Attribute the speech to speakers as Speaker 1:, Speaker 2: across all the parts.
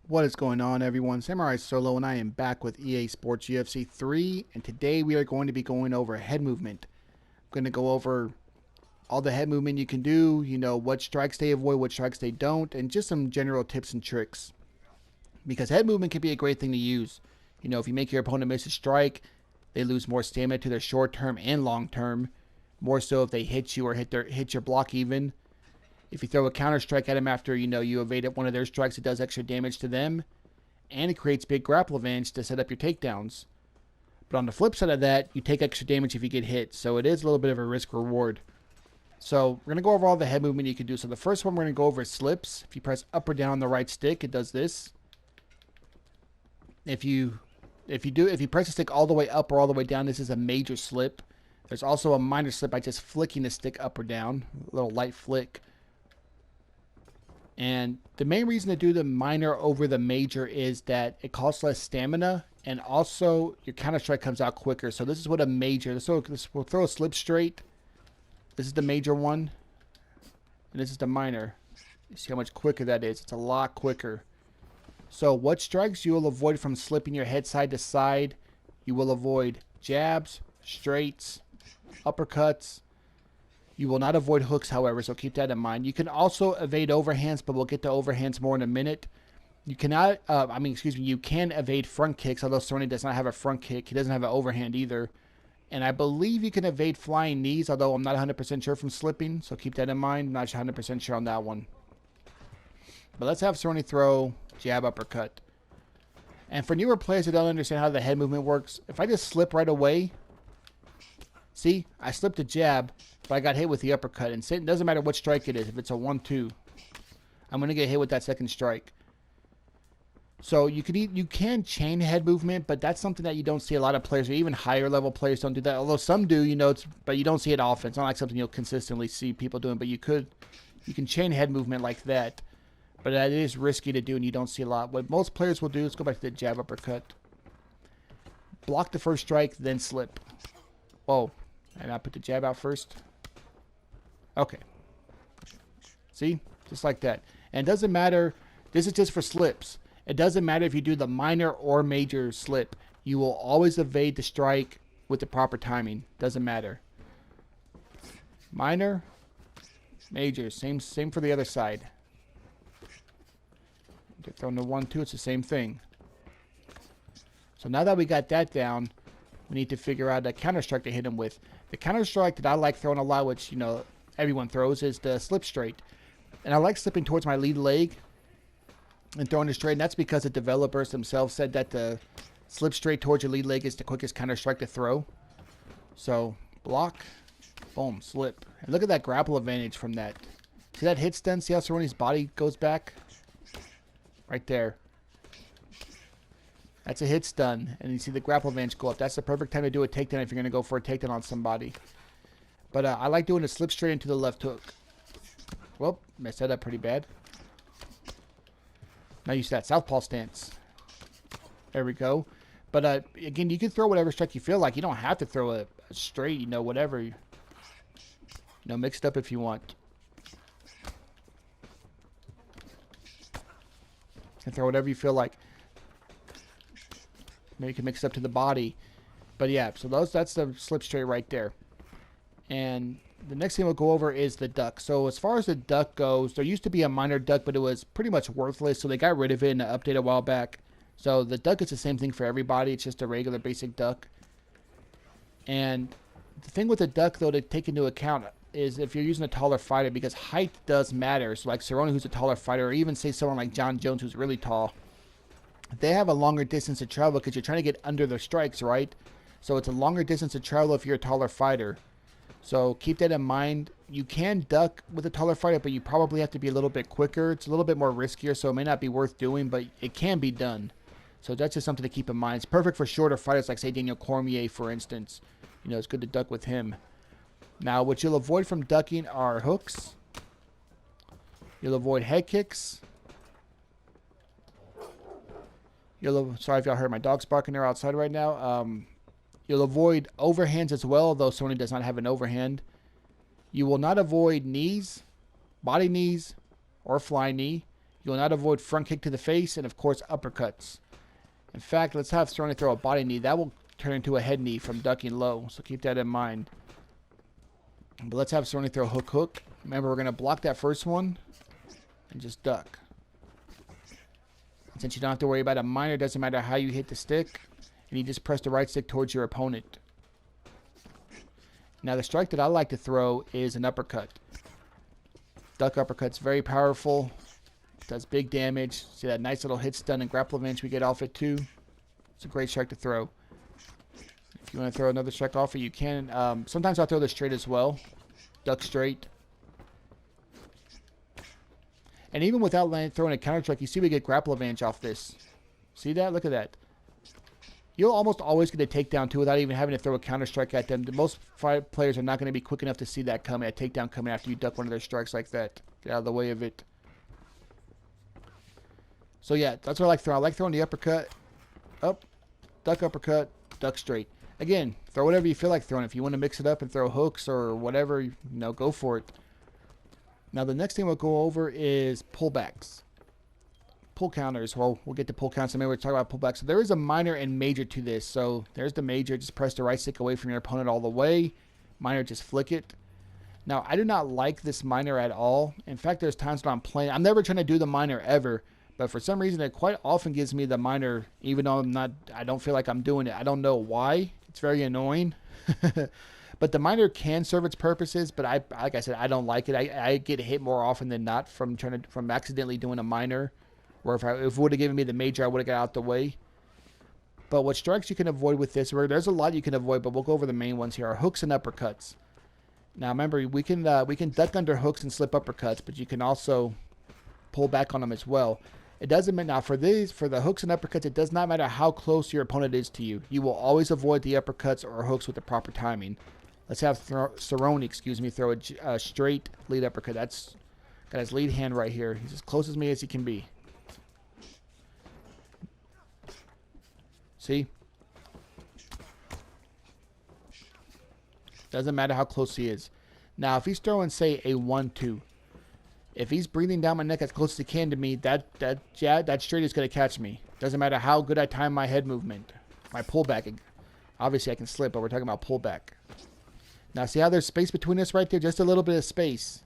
Speaker 1: What is going on, everyone? Samurai Solo, and I am back with EA Sports UFC 3, and today we are going to be going over head movement. I'm going to go over all the head movement you can do, what strikes they avoid, what strikes they don't, and just some general tips and tricks. Because head movement can be a great thing to use. If you make your opponent miss a strike, they lose more stamina to their short term and long term. More so if they hit you or hit your block even. If you throw a counter strike at them after you evaded one of their strikes, it does extra damage to them, and it creates big grapple advantage to set up your takedowns. But on the flip side of that, you take extra damage if you get hit, so it is a little bit of a risk reward. So we're gonna go over all the head movement you can do. So the first one we're gonna go over is slips. If you press up or down on the right stick, it does this. If you press the stick all the way up or all the way down, this is a major slip. There's also a minor slip by just flicking the stick up or down, a little light flick. And the main reason to do the minor over the major is that it costs less stamina, and also your counter strike comes out quicker. So this is what a major. So we'll throw a slip straight. This is the major one, and this is the minor. You see how much quicker that is? It's a lot quicker. So what strikes you will avoid from slipping your head side to side? You will avoid jabs, straights, uppercuts. You will not avoid hooks, however, so keep that in mind. You can also evade overhands, but we'll get to overhands more in a minute. You cannot, you can evade front kicks, although Cerrone does not have a front kick. He doesn't have an overhand either. And I believe you can evade flying knees, although I'm not 100% sure from slipping, so keep that in mind. I'm not 100% sure on that one. But let's have Cerrone throw jab, uppercut. And for newer players that don't understand how the head movement works, if I just slip right away, see, I slipped a jab, but I got hit with the uppercut. And it doesn't matter what strike it is. If it's a 1-2, I'm going to get hit with that second strike. So you can chain head movement, but that's something that you don't see a lot of players, or even higher level players don't do that. Although some do, but you don't see it often. It's not like something you'll consistently see people doing, but you can chain head movement like that. But that is risky to do, and you don't see a lot. What most players will do, let's go back to the jab, uppercut. Block the first strike, then slip. Oh, and I put the jab out first. Okay. See? Just like that. And it doesn't matter. This is just for slips. It doesn't matter if you do the minor or major slip. You will always evade the strike with the proper timing. Doesn't matter. Minor, major. Same for the other side. They're throwing the 1-2. It's the same thing. So now that we got that down, we need to figure out a counter strike to hit him with. The counter strike that I like throwing a lot, which, everyone throws, is the slip straight. And I like slipping towards my lead leg and throwing it straight. And that's because the developers themselves said that the slip straight towards your lead leg is the quickest counter strike to throw. So, block, boom, slip. And look at that grapple advantage from that. See that hit stun? See how Cerrone's body goes back? Right there. That's a hit stun, and you see the grapple advantage go up. That's the perfect time to do a takedown if you're going to go for a takedown on somebody. But I like doing a slip straight into the left hook. Well, messed that up pretty bad. Now you see that southpaw stance. There we go. But again, you can throw whatever strike you feel like. You don't have to throw a straight, whatever. Mix it up if you want. And throw whatever you feel like. Maybe you can mix it up to the body. But yeah, so that's the slip straight right there. And the next thing we'll go over is the duck. So as far as the duck goes, there used to be a minor duck, but it was pretty much worthless. So they got rid of it in an update a while back. So the duck is the same thing for everybody. It's just a regular basic duck. And the thing with the duck, though, to take into account is if you're using a taller fighter, because height does matter. So like Cerrone, who's a taller fighter, or even say someone like Jon Jones, who's really tall, they have a longer distance to travel because you're trying to get under their strikes, right? So it's a longer distance to travel if you're a taller fighter. So keep that in mind. You can duck with a taller fighter, but you probably have to be a little bit quicker. It's a little bit more riskier, so it may not be worth doing, but it can be done. So that's just something to keep in mind. It's perfect for shorter fighters like, say, Daniel Cormier, for instance. It's good to duck with him. Now, what you'll avoid from ducking are hooks. You'll avoid head kicks. Sorry if y'all heard my dogs barking there outside right now. You'll avoid overhands as well, though Cerrone does not have an overhand. You will not avoid knees, body knees, or fly knee. You will not avoid front kick to the face and, of course, uppercuts. In fact, let's have Cerrone throw a body knee. That will turn into a head knee from ducking low, so keep that in mind. But let's have Cerrone throw hook. Remember, we're going to block that first one and just duck. Since you don't have to worry about a minor, it doesn't matter how you hit the stick, and you just press the right stick towards your opponent. Now, the strike that I like to throw is an uppercut. Duck uppercut's very powerful. Does big damage. See that nice little hit stun and grapple advantage we get off it too. It's a great strike to throw. If you want to throw another strike off it, you can. Sometimes I'll throw this straight as well. Duck straight. And even without throwing a counter strike, you see we get grapple advantage off this. See that? Look at that. You'll almost always get a takedown too without even having to throw a counter strike at them. Most players are not going to be quick enough to see that coming, a takedown coming after you duck one of their strikes like that. Get out of the way of it. So yeah, that's what I like throwing. I like throwing the uppercut, up, duck uppercut, duck straight. Again, throw whatever you feel like throwing. If you want to mix it up and throw hooks or whatever, you know, go for it. Now the next thing we'll go over is pullbacks. Pull counters. Well, we'll get to pull counts. Maybe we'll talk about pullbacks. So there is a minor and major to this. So there's the major. Just press the right stick away from your opponent all the way. Minor, just flick it. Now, I do not like this minor at all. In fact, there's times when I'm playing. I'm never trying to do the minor ever. But for some reason, it quite often gives me the minor, even though I don't feel like I'm doing it. I don't know why. It's very annoying. But the minor can serve its purposes, but like I said, I don't like it. I get hit more often than not from accidentally doing a minor. Or if it would have given me the major, I would have got out the way. But what strikes you can avoid with this, there's a lot you can avoid, but we'll go over the main ones here, are hooks and uppercuts. Now remember, we can duck under hooks and slip uppercuts, but you can also pull back on them as well. It doesn't matter now for the hooks and uppercuts. It does not matter how close your opponent is to you. You will always avoid the uppercuts or hooks with the proper timing. Let's have Cerrone, throw a straight lead uppercut. That's got his lead hand right here. He's as close as me as he can be. See? Doesn't matter how close he is. Now, if he's throwing, say, a 1-2. If he's breathing down my neck as close as he can to me, that straight is going to catch me. Doesn't matter how good I time my head movement. My pullback. Obviously, I can slip, but we're talking about pullback. Now, see how there's space between us right there? Just a little bit of space.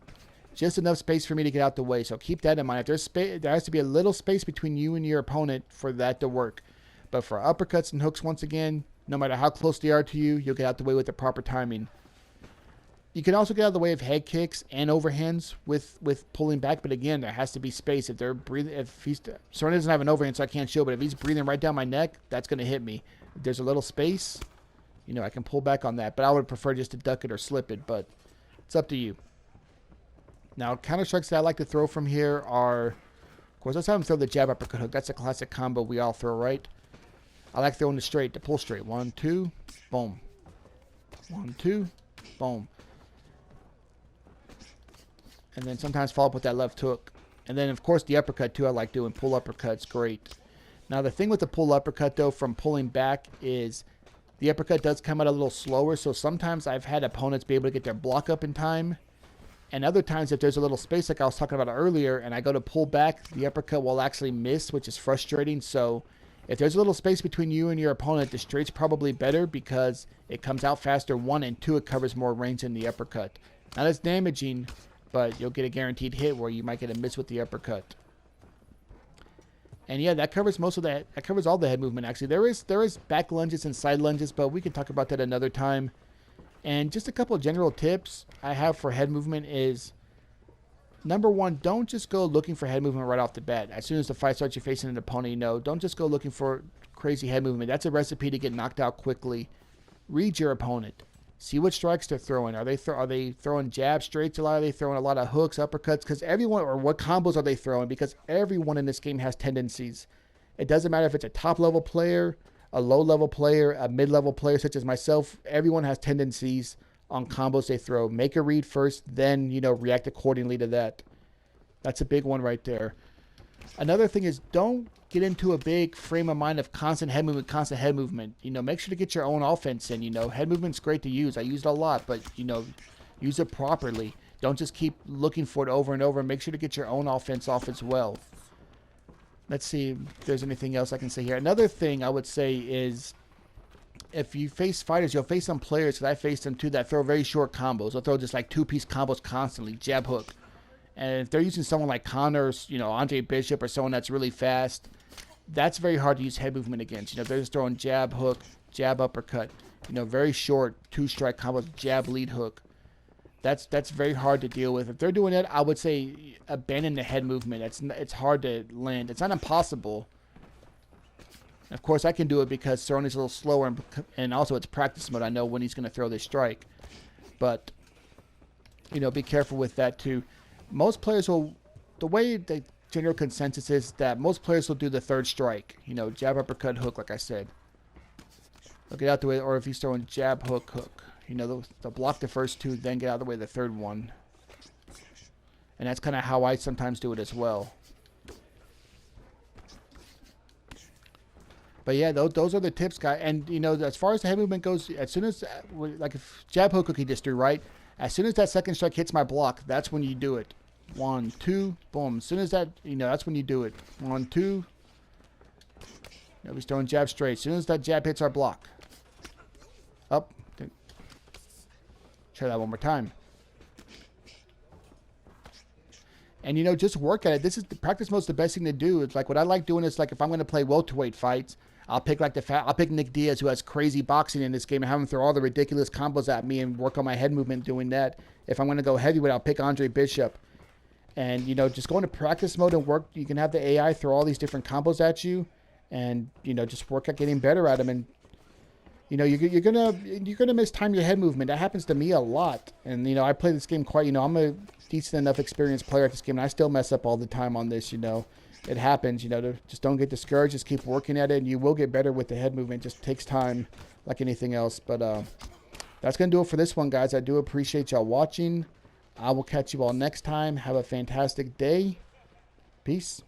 Speaker 1: Just enough space for me to get out the way. So keep that in mind. If there's space, there has to be a little space between you and your opponent for that to work. But for uppercuts and hooks, once again, no matter how close they are to you, you'll get out the way with the proper timing. You can also get out of the way of head kicks and overhands with pulling back, but again, there has to be space. If they're breathing, Cerrone doesn't have an overhand, so I can't show, but if he's breathing right down my neck, that's going to hit me. If there's a little space, you know, I can pull back on that, but I would prefer just to duck it or slip it, but it's up to you. Now, counter strikes that I like to throw from here are, of course, let's have him throw the jab uppercut hook. That's a classic combo we all throw, right? I like throwing the straight, the pull straight. 1, 2, boom. 1, 2, boom. And then sometimes follow up with that left hook. And then, of course, the uppercut, too, I like doing. Pull uppercut's great. Now, the thing with the pull uppercut, though, from pulling back is the uppercut does come out a little slower. So sometimes I've had opponents be able to get their block up in time. And other times, if there's a little space like I was talking about earlier, and I go to pull back, the uppercut will actually miss, which is frustrating. So if there's a little space between you and your opponent, the straight's probably better because it comes out faster, 1, and 2, it covers more range than the uppercut. Not as damaging, but you'll get a guaranteed hit where you might get a miss with the uppercut. And yeah, that covers most of that. That covers all the head movement, actually. There is back lunges and side lunges, but we can talk about that another time. And just a couple of general tips I have for head movement is, number 1, don't just go looking for head movement right off the bat. As soon as the fight starts, you're facing an opponent, you know, don't just go looking for crazy head movement. That's a recipe to get knocked out quickly. Read your opponent. See what strikes they're throwing. Are they throwing jab straights a lot? Are they throwing a lot of hooks, uppercuts? Because everyone, or what combos are they throwing? Because everyone in this game has tendencies. It doesn't matter if it's a top-level player, a low-level player, a mid-level player such as myself. Everyone has tendencies on combos they throw. Make a read first, then, you know, react accordingly to that. That's a big one right there. Another thing is, don't get into a big frame of mind of constant head movement. You know, make sure to get your own offense in. You know, head movement's great to use. I use it a lot, but, you know, use it properly. Don't just keep looking for it over and over. Make sure to get your own offense off as well. Let's see if there's anything else I can say here. Another thing I would say is if you face fighters, you'll face some players, because I faced them too, that throw very short combos. They'll throw just like two-piece combos constantly, jab hook. And if they're using someone like Connor, you know, Andre Bishop, or someone that's really fast, that's very hard to use head movement against. You know, they're just throwing jab hook, jab uppercut. You know, very short two-strike combos, jab lead hook. That's very hard to deal with. If they're doing it, I would say abandon the head movement. It's hard to land. It's not impossible. Of course, I can do it because Cerrone's a little slower, and also it's practice mode. I know when he's going to throw this strike. But, you know, be careful with that too. Most players will, the way the general consensus is that most players will do the third strike. You know, jab, uppercut, hook, like I said. They'll get out the way, or if he's throwing jab, hook, hook. You know, they'll block the first two, then get out of the way the third one. And that's kind of how I sometimes do it as well. But yeah, those are the tips, guys. And, you know, as far as the head movement goes, as soon as, like if jab hook he just threw, right? As soon as that second strike hits my block, that's when you do it. 1, 2, boom. As soon as that, you know, that's when you do it. 1, 2. You know, he's throwing jab straight. As soon as that jab hits our block. Up. Try that one more time. And, you know, just work at it. This is the practice mode's the best thing to do. It's like what I like doing is like if I'm going to play welterweight fights, I'll pick like I'll pick Nick Diaz, who has crazy boxing in this game, and have him throw all the ridiculous combos at me and work on my head movement doing that. If I'm going to go heavyweight, I'll pick Andre Bishop. And, you know, just go into practice mode and work. You can have the AI throw all these different combos at you, and, you know, just work at getting better at them. And, you know, you're gonna mistime your head movement. That happens to me a lot. And, you know, I play this game quite. You know, I'm a decent enough experienced player at this game, and I still mess up all the time on this. You know, it happens. You know, just don't get discouraged. Just keep working at it, and you will get better with the head movement. It just takes time, like anything else. But that's gonna do it for this one, guys. I do appreciate y'all watching. I will catch you all next time. Have a fantastic day. Peace.